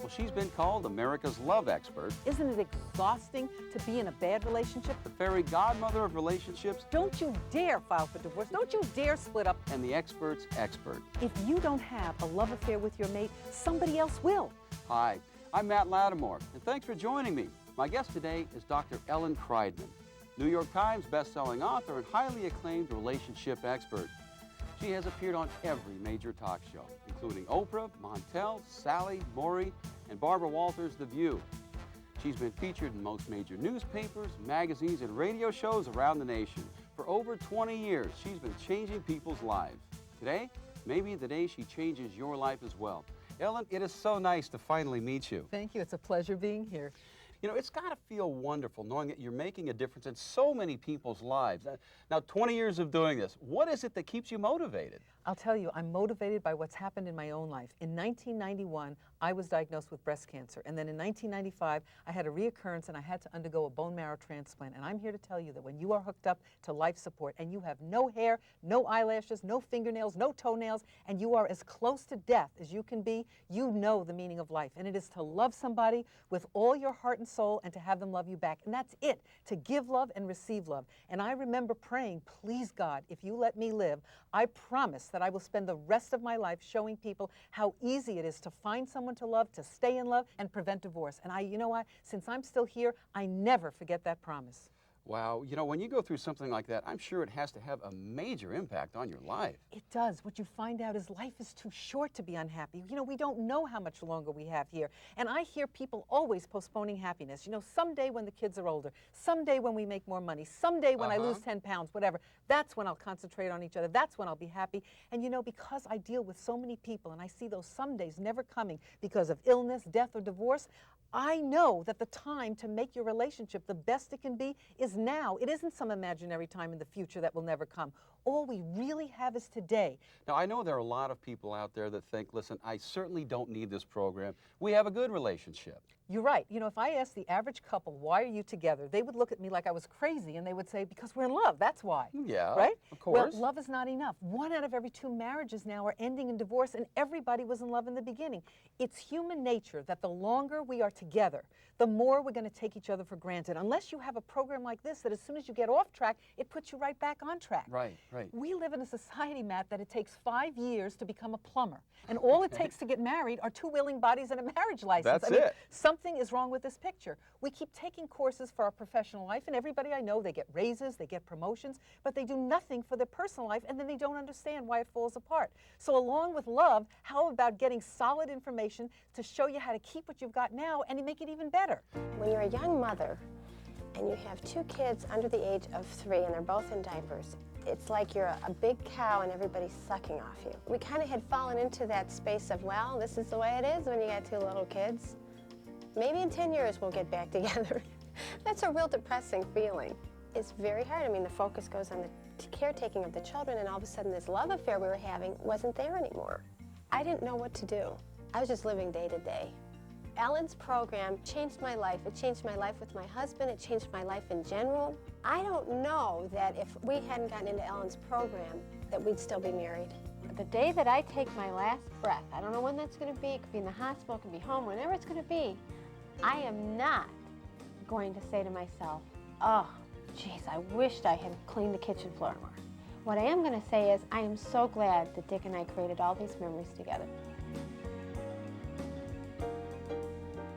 Well, she's been called America's love expert, Isn't it exhausting to be in a bad relationship? the fairy godmother of relationships, Don't you dare file for divorce. Don't you dare split up. and the expert's expert. If you don't have a love affair with your mate, somebody else will. Hi, I'm Matt Lattimore, and thanks for joining me. My guest today is Dr. Ellen Kreidman, New York Times best-selling author and highly acclaimed relationship expert. She has appeared on every major talk show, including Oprah, Montel, Sally, Maury, and Barbara Walters' The View. She's been featured in most major newspapers, magazines, and radio shows around the nation. For over 20 years, she's been changing people's lives. Today, may be the day she changes your life as well. Ellen, it is so nice to finally meet you. Thank you. It's a pleasure being here. You know, it's got to feel wonderful knowing that you're making a difference in so many people's lives. Now, 20 years of doing this, what is it that keeps you motivated? I'll tell you, I'm motivated by what's happened in my own life. In 1991, I was diagnosed with breast cancer. And then in 1995, I had a reoccurrence and I had to undergo a bone marrow transplant. And I'm here to tell you that when you are hooked up to life support and you have no hair, no eyelashes, no fingernails, no toenails, and you are as close to death as you can be, you know the meaning of life. And it is to love somebody with all your heart and soul and to have them love you back. And that's it, to give love and receive love. And I remember praying, please God, if you let me live, I promise that I will spend the rest of my life showing people how easy it is to find someone to love, to stay in love, and prevent divorce. And you know what, since I'm still here, I never forget that promise. Wow, you know, when you go through something like that, I'm sure it has to have a major impact on your life. It does. What you find out is life is too short to be unhappy. You know, we don't know how much longer we have here. And I hear people always postponing happiness. You know, someday when the kids are older, someday when we make more money, someday when I lose 10 pounds, whatever, that's when I'll concentrate on each other. That's when I'll be happy. And you know, because I deal with so many people and I see those somedays never coming because of illness, death, or divorce, I know that the time to make your relationship the best it can be is now. It isn't some imaginary time in the future that will never come. All we really have is today. Now, I know there are a lot of people out there that think, listen, I certainly don't need this program. We have a good relationship. You're right. You know, if I asked the average couple, why are you together? They would look at me like I was crazy and they would say, because we're in love, that's why. Yeah, right? Of course. Well, love is not enough. 1 out of every 2 marriages now are ending in divorce, and everybody was in love in the beginning. It's human nature that the longer we are together, the more we're going to take each other for granted. Unless you have a program like this that as soon as you get off track, it puts you right back on track. Right, right. We live in a society, Matt, that it takes 5 years to become a plumber. And all it takes to get married are 2 willing bodies and a marriage license. That's it. Something is wrong with this picture. We keep taking courses for our professional life, and everybody I know, they get raises, they get promotions, but they do nothing for their personal life, and then they don't understand why it falls apart. So along with love, how about getting solid information to show you how to keep what you've got now and to make it even better? When you're a young mother and you have 2 kids under the age of 3 and they're both in diapers, it's like you're a big cow and everybody's sucking off you. We kind of had fallen into that space of, well, this is the way it is when you got 2 little kids. Maybe in 10 years we'll get back together. That's a real depressing feeling. It's very hard. I mean, the focus goes on the caretaking of the children, and all of a sudden this love affair we were having wasn't there anymore. I didn't know what to do. I was just living day to day. Ellen's program changed my life. It changed my life with my husband. It changed my life in general. I don't know that if we hadn't gotten into Ellen's program that we'd still be married. The day that I take my last breath, I don't know when that's going to be, it could be in the hospital, it could be home, whenever it's going to be, I am not going to say to myself, oh, geez, I wished I had cleaned the kitchen floor more. What I am going to say is, I am so glad that Dick and I created all these memories together.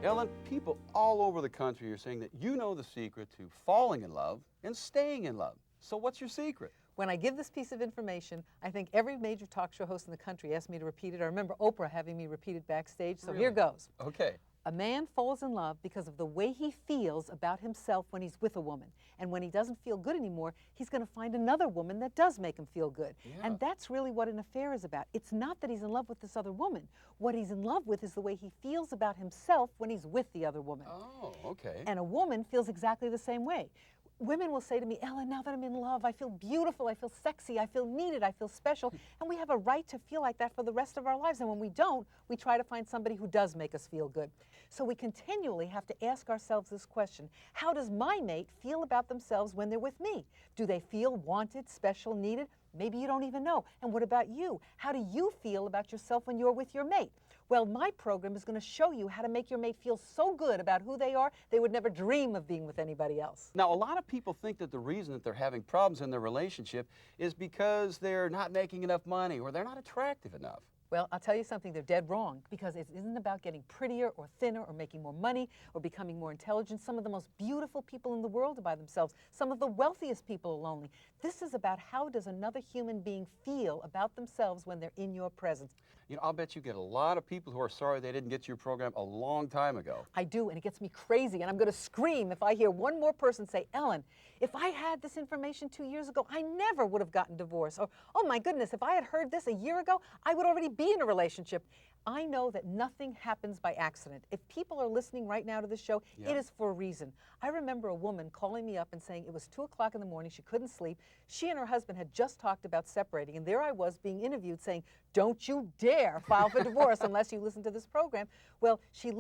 Ellen, people all over the country are saying that you know the secret to falling in love and staying in love. So what's your secret? When I give this piece of information, I think every major talk show host in the country asked me to repeat it. I remember Oprah having me repeat it backstage, so Really? here goes. Okay. A man falls in love because of the way he feels about himself when he's with a woman. And when he doesn't feel good anymore, he's going to find another woman that does make him feel good. Yeah. And that's really what an affair is about. It's not that he's in love with this other woman. What he's in love with is the way he feels about himself when he's with the other woman. Oh, okay. And a woman feels exactly the same way. Women will say to me, Ellen, now that I'm in love, I feel beautiful, I feel sexy, I feel needed, I feel special, and we have a right to feel like that for the rest of our lives. And when we don't, we try to find somebody who does make us feel good. So we continually have to ask ourselves this question: how does my mate feel about themselves when they're with me? Do they feel wanted, special, needed? Maybe you don't even know. And what about you? How do you feel about yourself when you're with your mate? Well, my program is going to show you how to make your mate feel so good about who they are, they would never dream of being with anybody else. Now, a lot of people think that the reason that they're having problems in their relationship is because they're not making enough money or they're not attractive enough. Well, I'll tell you something, they're dead wrong, because it isn't about getting prettier or thinner or making more money or becoming more intelligent. Some of the most beautiful people in the world are by themselves. Some of the wealthiest people are lonely. This is about how does another human being feel about themselves when they're in your presence. You know, I'll bet you get a lot of people who are sorry they didn't get your program a long time ago. I do, and it gets me crazy, and I'm going to scream if I hear one more person say, Ellen, if I had this information 2 years ago, I never would have gotten divorced. Or, oh my goodness, if I had heard this a year ago, I would already be in a relationship. I know that nothing happens by accident. If people are listening right now to this show, it is for a reason. I remember a woman calling me up and saying it was 2 o'clock in the morning, she couldn't sleep. She and her husband had just talked about separating, and there I was being interviewed saying, don't you dare file for divorce unless you listen to this program. Well, she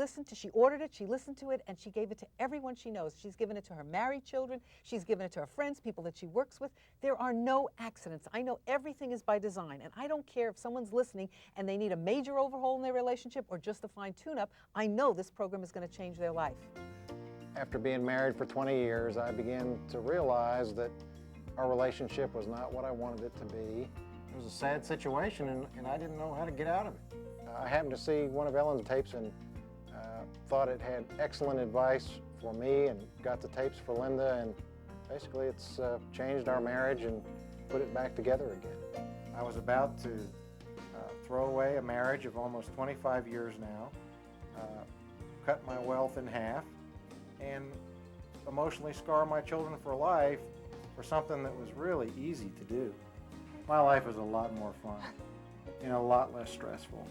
ordered it, she listened to it, and she gave it to everyone she knows. She's given it to her married children, she's given it to her friends, people that she works with. There are no accidents. I know everything is by design, and I don't care if someone's listening and they need a major overhaul in their relationship or just a fine tune-up. I know this program is going to change their life. After being married for 20 years, I began to realize that our relationship was not what I wanted it to be. It was a sad situation, and I didn't know how to get out of it. I happened to see one of Ellen's tapes and thought it had excellent advice for me, and got the tapes for Linda, and basically it's changed our marriage and put it back together again. I was about to throw away a marriage of almost 25 years now, cut my wealth in half, and emotionally scar my children for life for something that was really easy to do. My life is a lot more fun and a lot less stressful.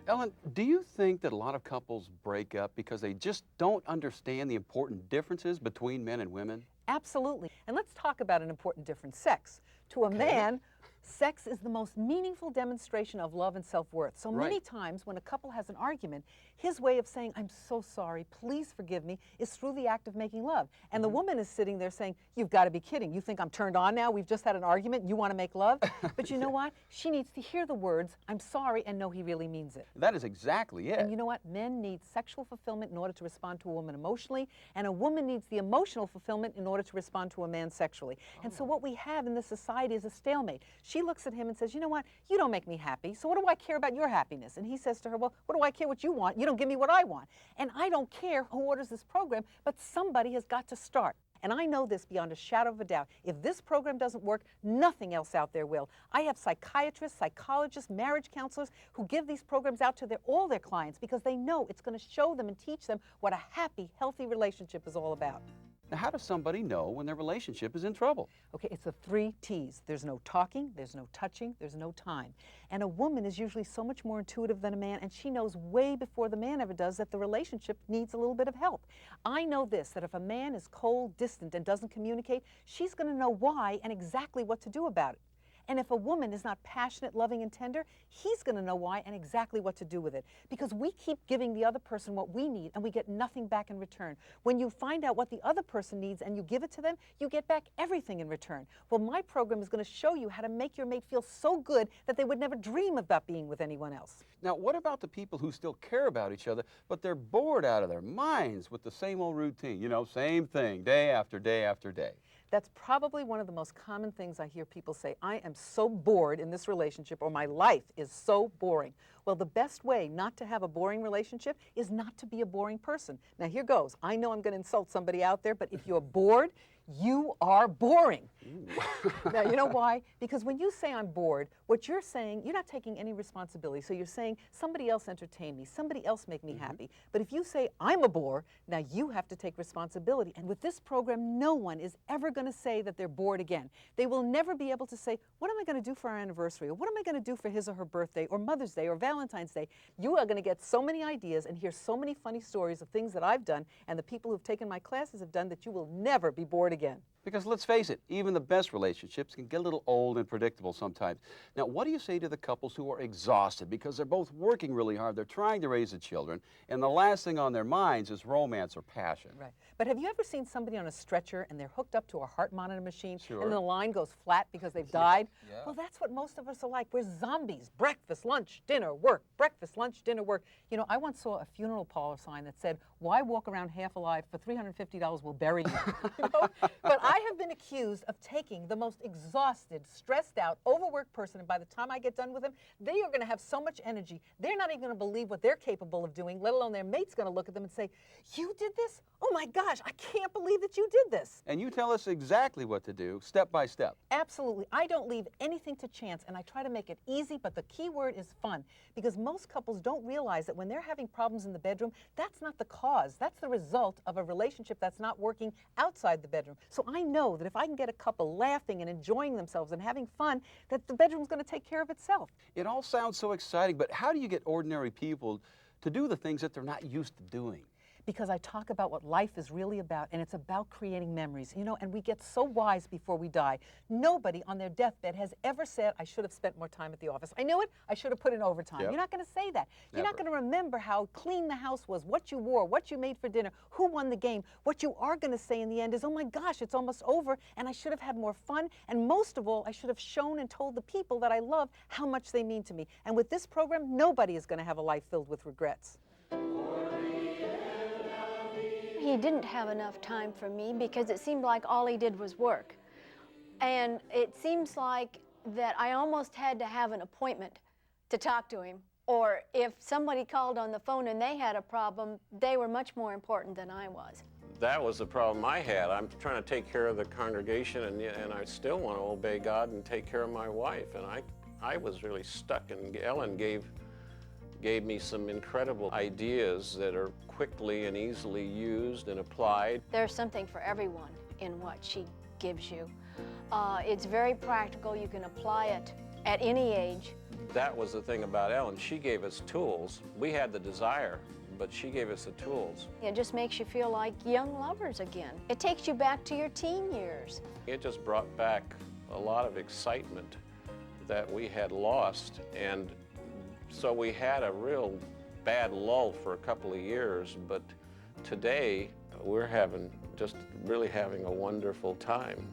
Ellen, do you think that a lot of couples break up because they just don't understand the important differences between men and women? Absolutely. And let's talk about an important difference, sex. To a man, sex is the most meaningful demonstration of love and self-worth. So many times when a couple has an argument, his way of saying, I'm so sorry, please forgive me, is through the act of making love. And the woman is sitting there saying, you've got to be kidding. You think I'm turned on now? We've just had an argument and you want to make love? But you know what? She needs to hear the words, I'm sorry, and know he really means it. That is exactly it. And you know what? Men need sexual fulfillment in order to respond to a woman emotionally, and a woman needs the emotional fulfillment in order to respond to a man sexually. And so what we have in this society is a stalemate. She looks at him and says, you know what? You don't make me happy, so what do I care about your happiness? And he says to her, well, what do I care what you want? You don't give me what I want. And I don't care who orders this program, but somebody has got to start. And I know this beyond a shadow of a doubt. If this program doesn't work, nothing else out there will. I have psychiatrists, psychologists, marriage counselors who give these programs out to all their clients because they know it's going to show them and teach them what a happy, healthy relationship is all about. Now, how does somebody know when their relationship is in trouble? Okay, it's the 3 T's. There's no talking, there's no touching, there's no time. And a woman is usually so much more intuitive than a man, and she knows way before the man ever does that the relationship needs a little bit of help. I know this, that if a man is cold, distant, and doesn't communicate, she's going to know why and exactly what to do about it. And if a woman is not passionate, loving, and tender, he's going to know why and exactly what to do with it. Because we keep giving the other person what we need, and we get nothing back in return. When you find out what the other person needs and you give it to them, you get back everything in return. Well, my program is going to show you how to make your mate feel so good that they would never dream about being with anyone else. Now, what about the people who still care about each other, but they're bored out of their minds with the same old routine? You know, same thing, day after day after day. That's probably one of the most common things I hear people say. I am so bored in this relationship, or my life is so boring. Well, the best way not to have a boring relationship is not to be a boring person. Now, here goes. I know I'm going to insult somebody out there, but if you're bored, you are boring. Now, you know why? Because when you say I'm bored, what you're saying, you're not taking any responsibility. So you're saying somebody else entertain me, somebody else make me happy. But if you say I'm a bore, now you have to take responsibility. And with this program, no one is ever going to say that they're bored again. They will never be able to say, what am I going to do for our anniversary? Or what am I going to do for his or her birthday, or Mother's Day, or Valentine's Day? You are going to get so many ideas and hear so many funny stories of things that I've done and the people who've taken my classes have done that you will never be bored again. Because let's face it, even the best relationships can get a little old and predictable sometimes. Now, what do you say to the couples who are exhausted because they're both working really hard, they're trying to raise the children, and the last thing on their minds is romance or passion? Right. But have you ever seen somebody on a stretcher and they're hooked up to a heart monitor machine Sure. and the line goes flat because they've died? Yeah. Well, that's what most of us are like. We're zombies. Breakfast, lunch, dinner, work. Breakfast, lunch, dinner, work. You know, I once saw a funeral parlor sign that said, "Why walk around half alive? For $350, we'll bury you." You know? But I have been accused of taking the most exhausted, stressed out, overworked person, and by the time I get done with them, they are going to have so much energy, they're not even going to believe what they're capable of doing, let alone their mate's going to look at them and say, "You did this? Oh my gosh, I can't believe that you did this." And you tell us exactly what to do, step by step. Absolutely. I don't leave anything to chance, and I try to make it easy, but the key word is fun, because most couples don't realize that when they're having problems in the bedroom, that's not the cause. That's the result of a relationship that's not working outside the bedroom. So I know that if I can get a couple laughing and enjoying themselves and having fun, that the bedroom's going to take care of itself. It all sounds so exciting, but how do you get ordinary people to do the things that they're not used to doing? Because I talk about what life is really about, and it's about creating memories, you know, and we get so wise before we die. Nobody on their deathbed has ever said, "I should have spent more time at the office. I knew it, I should have put in overtime." Yep. You're not going to say that. You're not Never. going to remember how clean the house was, what you wore, what you made for dinner, who won the game. What you are going to say in the end is, "Oh my gosh, it's almost over, and I should have had more fun, and most of all, I should have shown and told the people that I love how much they mean to me." And with this program, nobody is going to have a life filled with regrets. He didn't have enough time for me because it seemed like all he did was work. And it seems like that I almost had to have an appointment to talk to him. Or if somebody called on the phone and they had a problem, they were much more important than I was. That was the problem I had. I'm trying to take care of the congregation, and I still want to obey God and take care of my wife. And I was really stuck, and Ellen gave me some incredible ideas that are quickly and easily used and applied. There's something for everyone in what she gives you. It's very practical. You can apply it at any age. That was the thing about Ellen. She gave us tools. We had the desire, but she gave us the tools. It just makes you feel like young lovers again. It takes you back to your teen years. It just brought back a lot of excitement that we had lost, and so we had a real bad lull for a couple of years, but today we're really having a wonderful time.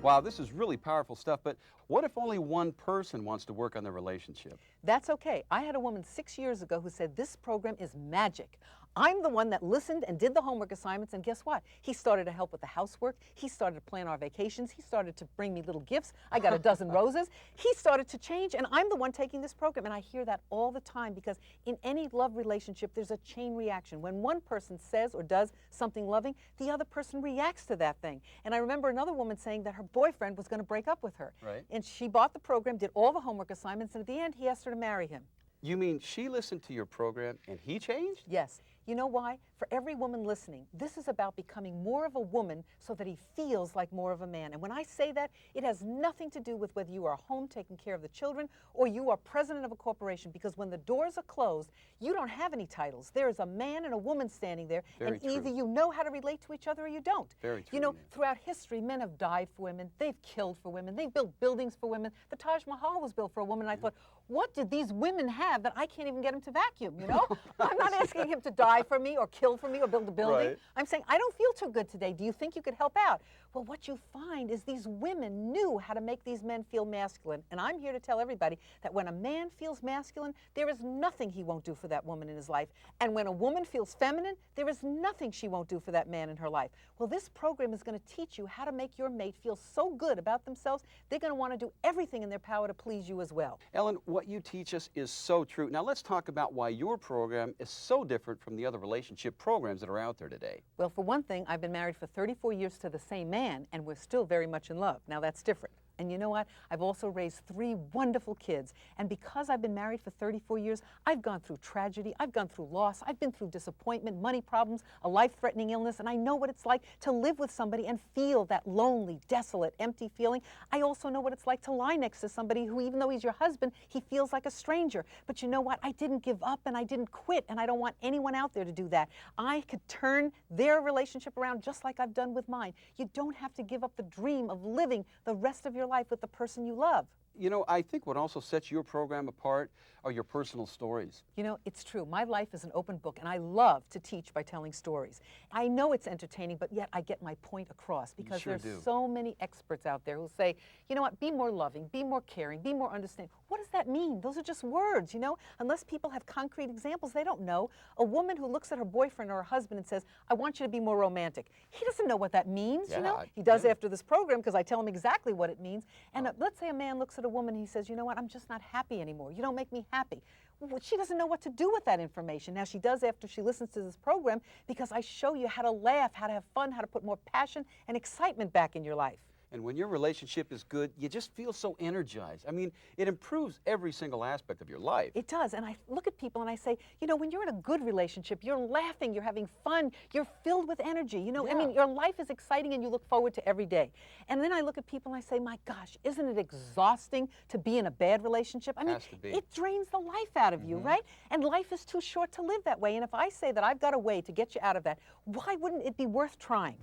Wow, this is really powerful stuff, but what if only one person wants to work on their relationship? That's okay. I had a woman 6 years ago who said, "This program is magic." I'm the one that listened and did the homework assignments, and guess what? He started to help with the housework. He started to plan our vacations. He started to bring me little gifts. I got a dozen roses. He started to change, and I'm the one taking this program, and I hear that all the time because in any love relationship, there's a chain reaction. When one person says or does something loving, the other person reacts to that thing. And I remember another woman saying that her boyfriend was going to break up with her. Right. And she bought the program, did all the homework assignments, and at the end, he asked her to marry him. You mean she listened to your program and he changed? Yes. You know why? For every woman listening, this is about becoming more of a woman so that he feels like more of a man. And when I say that, it has nothing to do with whether you are home taking care of the children or you are president of a corporation, because when the doors are closed, you don't have any titles. There is a man and a woman standing there, Very and either true. you know how to relate to each other or you don't. Very true, You know, yeah. throughout history, men have died for women, they've killed for women, they've built buildings for women. The Taj Mahal was built for a woman, and I thought, what did these women have that I can't even get him to vacuum, you know? I'm not asking him to die for me or kill for me or build a building. Right. I'm saying, I don't feel too good today. Do you think you could help out? Well, what you find is these women knew how to make these men feel masculine. And I'm here to tell everybody that when a man feels masculine, there is nothing he won't do for that woman in his life. And when a woman feels feminine, there is nothing she won't do for that man in her life. Well, this program is going to teach you how to make your mate feel so good about themselves, they're going to want to do everything in their power to please you as well. Ellen, what you teach us is so true. Now let's talk about why your program is so different from the other relationship programs that are out there today. Well, for one thing, I've been married for 34 years to the same man, and we're still very much in love. Now, that's different. And you know what? I've also raised 3 wonderful kids. And because I've been married for 34 years, I've gone through tragedy, I've gone through loss, I've been through disappointment, money problems, a life-threatening illness, and I know what it's like to live with somebody and feel that lonely, desolate, empty feeling. I also know what it's like to lie next to somebody who, even though he's your husband, he feels like a stranger. But you know what? I didn't give up and I didn't quit, and I don't want anyone out there to do that. I could turn their relationship around just like I've done with mine. You don't have to give up the dream of living the rest of your life with the person you love. You know, I think what also sets your program apart are your personal stories. You know, it's true. My life is an open book, and I love to teach by telling stories. I know it's entertaining, but yet I get my point across because sure there's do. so many experts out there who say, you know what, be more loving, be more caring, be more understanding. What does that mean? Those are just words, you know? Unless people have concrete examples, they don't know. A woman who looks at her boyfriend or her husband and says, I want you to be more romantic. He doesn't know what that means, you know? He does after this program because I tell him exactly what it means. And let's say a man looks at a woman and he says, you know what, I'm just not happy anymore. You don't make me happy. Well, she doesn't know what to do with that information. Now, she does after she listens to this program because I show you how to laugh, how to have fun, how to put more passion and excitement back in your life. And when your relationship is good, you just feel so energized. I mean, it improves every single aspect of your life. It does. And I look at people and I say, you know, when you're in a good relationship, you're laughing, you're having fun, you're filled with energy. You know, I mean, your life is exciting and you look forward to every day. And then I look at people and I say, my gosh, isn't it exhausting to be in a bad relationship? I mean, it drains the life out of you, right? And life is too short to live that way. And if I say that I've got a way to get you out of that, why wouldn't it be worth trying?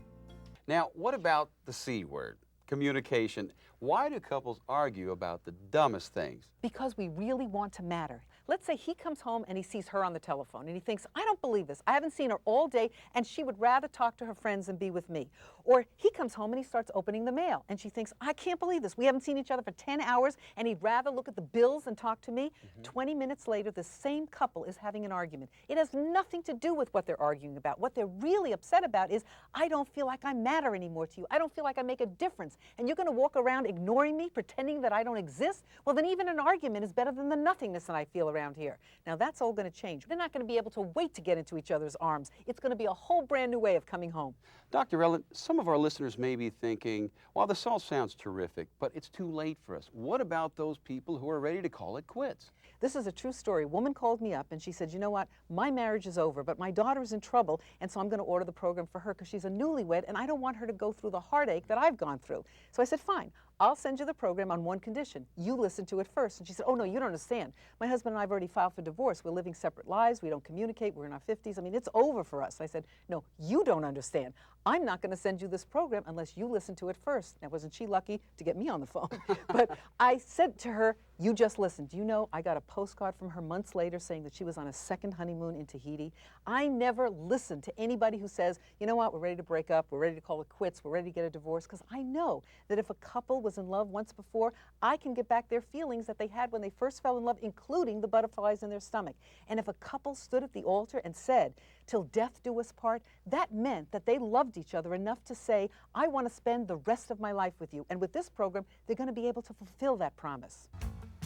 Now, what about the C word? Communication. Why do couples argue about the dumbest things? Because we really want to matter. Let's say he comes home and he sees her on the telephone and he thinks, I don't believe this. I haven't seen her all day and she would rather talk to her friends than be with me. Or he comes home and he starts opening the mail and she thinks, I can't believe this. We haven't seen each other for 10 hours and he'd rather look at the bills than talk to me. 20 minutes later, the same couple is having an argument. It has nothing to do with what they're arguing about. What they're really upset about is, I don't feel like I matter anymore to you. I don't feel like I make a difference. And you're going to walk around ignoring me, pretending that I don't exist? Well, then even an argument is better than the nothingness that I feel around here. Now, that's all going to change. They're not going to be able to wait to get into each other's arms. It's going to be a whole brand new way of coming home. Dr. Ellen, some of our listeners may be thinking, well, this all sounds terrific, but it's too late for us. What about those people who are ready to call it quits? This is a true story. A woman called me up and she said, you know what, my marriage is over, but my daughter's in trouble, and so I'm going to order the program for her because she's a newlywed, and I don't want her to go through the heartache that I've gone through. So I said, fine, I'll send you the program on one condition. You listen to it first. And she said, oh, no, you don't understand. My husband and I have already filed for divorce. We're living separate lives. We don't communicate. We're in our 50s. I mean, it's over for us. I said, no, you don't understand. I'm not going to send you this program unless you listen to it first. Now, wasn't she lucky to get me on the phone? But I said to her, you just listen. Do you know, I got a postcard from her months later saying that she was on a second honeymoon in Tahiti. I never listen to anybody who says, you know what, we're ready to break up, we're ready to call it quits, we're ready to get a divorce, because I know that if a couple was in love once before, I can get back their feelings that they had when they first fell in love, including the butterflies in their stomach. And if a couple stood at the altar and said, till death do us part, that meant that they loved each other enough to say, I want to spend the rest of my life with you. And with this program, they're going to be able to fulfill that promise.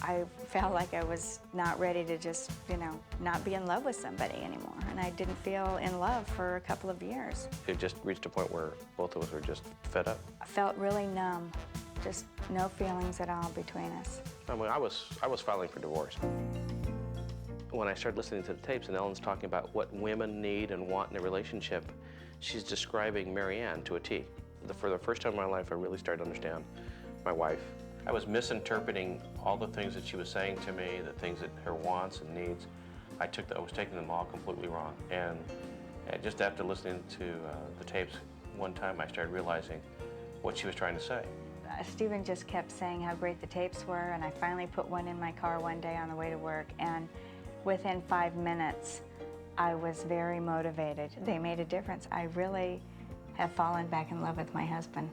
I felt like I was not ready to just, you know, not be in love with somebody anymore. And I didn't feel in love for a couple of years. It just reached a point where both of us were just fed up. I felt really numb, just no feelings at all between us. I mean, I was filing for divorce. When I started listening to the tapes and Ellen's talking about what women need and want in a relationship, she's describing Marianne to a T. For the first time in my life, I really started to understand my wife. I was misinterpreting all the things that she was saying to me, the things that her wants and needs. I was taking them all completely wrong. And just after listening to the tapes one time, I started realizing what she was trying to say. Stephen just kept saying how great the tapes were, and I finally put one in my car one day on the way to work, and within 5 minutes, I was very motivated. They made a difference. I really have fallen back in love with my husband.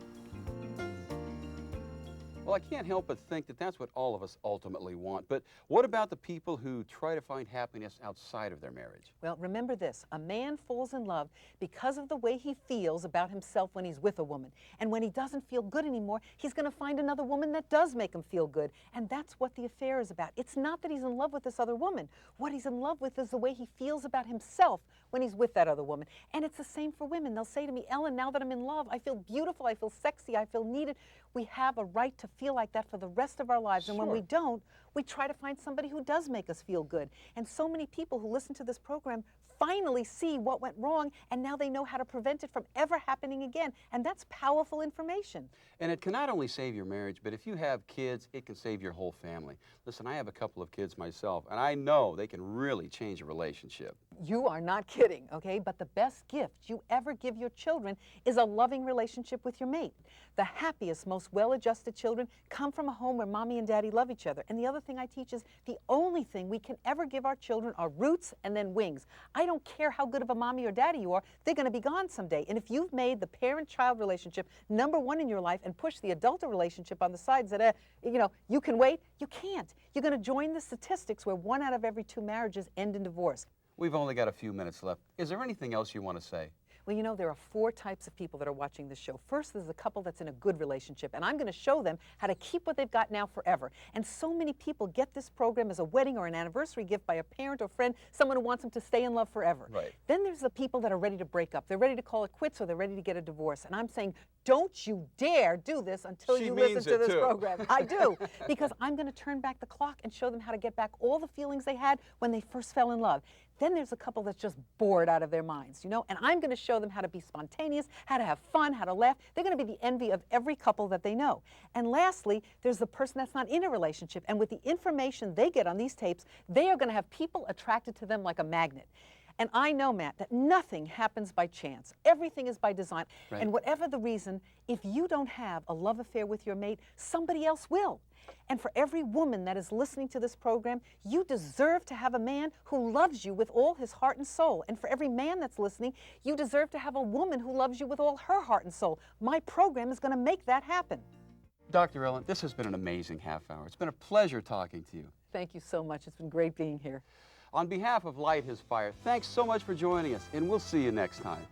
Well, I can't help but think that that's what all of us ultimately want. But what about the people who try to find happiness outside of their marriage? Well, remember this, a man falls in love because of the way he feels about himself when he's with a woman. And when he doesn't feel good anymore, he's going to find another woman that does make him feel good. And that's what the affair is about. It's not that he's in love with this other woman. What he's in love with is the way he feels about himself when he's with that other woman. And it's the same for women. They'll say to me, Ellen, now that I'm in love, I feel beautiful, I feel sexy, I feel needed. We have a right to feel like that for the rest of our lives. And when we Sure. don't, we try to find somebody who does make us feel good. And so many people who listen to this program finally see what went wrong, and now they know how to prevent it from ever happening again. And that's powerful information. And it can not only save your marriage, but if you have kids, it can save your whole family. Listen, I have a couple of kids myself, and I know they can really change a relationship. You are not kidding, okay? But the best gift you ever give your children is a loving relationship with your mate. The happiest, most well-adjusted children come from a home where mommy and daddy love each other. And the other thing I teach is the only thing we can ever give our children are roots and then wings. I don't care how good of a mommy or daddy you are, they're going to be gone someday. And if you've made the parent-child relationship #1 in your life and pushed the adult relationship on the sides that, you can wait, you can't. You're going to join the statistics where 1 out of every 2 marriages end in divorce. We've only got a few minutes left. Is there anything else you want to say? Well, there are 4 types of people that are watching this show. First, there's a couple that's in a good relationship, and I'm going to show them how to keep what they've got now forever. And so many people get this program as a wedding or an anniversary gift by a parent or friend, someone who wants them to stay in love forever. Right. Then there's the people that are ready to break up. They're ready to call it quits, or they're ready to get a divorce. And I'm saying, don't you dare do this until She you means listen to it, this too. program. I do, because I'm going to turn back the clock and show them how to get back all the feelings they had when they first fell in love. Then there's a couple that's just bored out of their minds, and I'm going to show them how to be spontaneous, how to have fun, how to laugh. They're going to be the envy of every couple that they know. And lastly, there's the person that's not in a relationship, and with the information they get on these tapes, they are going to have people attracted to them like a magnet. And I know, Matt, that nothing happens by chance. Everything is by design. Right. And whatever the reason, if you don't have a love affair with your mate, somebody else will. And for every woman that is listening to this program, you deserve to have a man who loves you with all his heart and soul. And for every man that's listening, you deserve to have a woman who loves you with all her heart and soul. My program is going to make that happen. Dr. Ellen, this has been an amazing half hour. It's been a pleasure talking to you. Thank you so much. It's been great being here. On behalf of Light His Fire, thanks so much for joining us, and we'll see you next time.